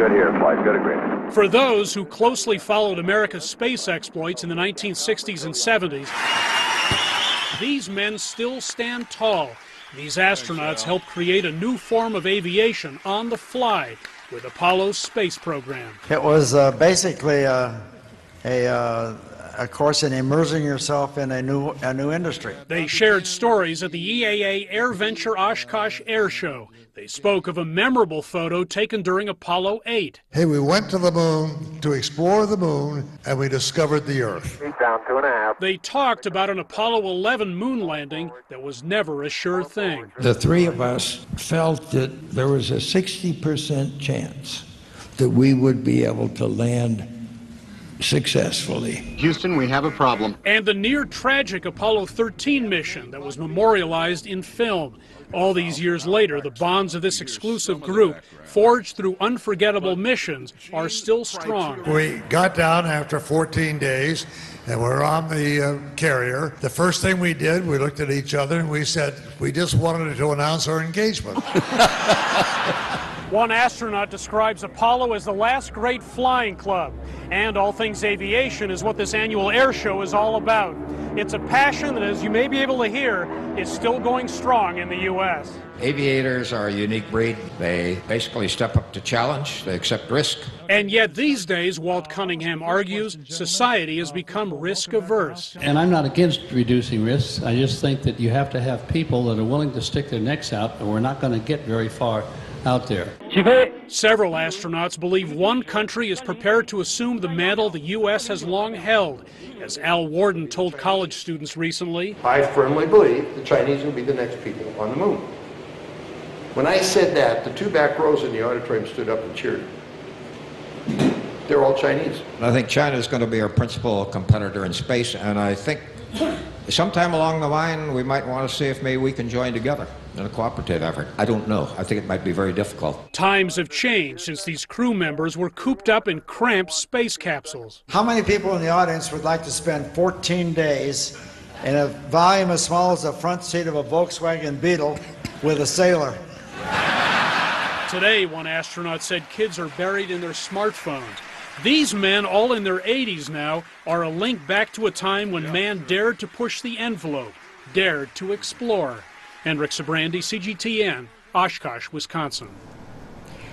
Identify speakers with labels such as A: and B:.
A: good here, flight. Good agreement.
B: For those who closely followed America's space exploits in the 1960s and 70s, these men still stand tall. These astronauts helped create a new form of aviation on the fly with Apollo's space program.
C: It was basically a course in immersing yourself in a new industry.
B: They shared stories at the EAA AirVenture Oshkosh Air Show. They spoke of a memorable photo taken during Apollo 8.
D: Hey, we went to the moon to explore the moon, and we discovered the Earth.
A: Down 2.5.
B: They talked about an Apollo 11 moon landing that was never a sure thing.
E: The three of us felt that there was a 60% chance that we would be able to land successfully.
F: Houston, we have a problem.
B: And the near-tragic Apollo 13 mission that was memorialized in film. All these years later, the bonds of this exclusive group, forged through unforgettable missions, are still strong.
D: We got down after 14 days, and we're on the carrier. The first thing we did, we looked at each other and we said, we just wanted to announce our engagement.
B: One astronaut describes Apollo as the last great flying club. And all things aviation is what this annual air show is all about. It's a passion that, as you may be able to hear, is still going strong in the U.S.
G: Aviators are a unique breed. They basically step up to challenge, they accept risk.
B: And yet these days, Walt Cunningham argues, society has become risk-averse.
H: And I'm not against reducing risks. I just think that you have to have people that are willing to stick their necks out, and we're not going to get very far out there.
B: Several astronauts believe one country is prepared to assume the mantle the U.S. has long held. As Al Warden told college students recently,
I: I firmly believe the Chinese will be the next people on the moon. When I said that, the two back rows in the auditorium stood up and cheered. They're all Chinese.
G: I think China is going to be our principal competitor in space, and I think sometime along the line we might want to see if maybe we can join together in a cooperative effort. I don't know. I think it might be very difficult.
B: Times have changed since these crew members were cooped up in cramped space capsules.
C: How many people in the audience would like to spend 14 days in a volume as small as the front seat of a Volkswagen Beetle with a sailor?
B: Today, one astronaut said kids are buried in their smartphones. These men, all in their 80s now, are a link back to a time when man dared to push the envelope, dared to explore. Hendrik, Sybrandy, CGTN, Oshkosh, Wisconsin.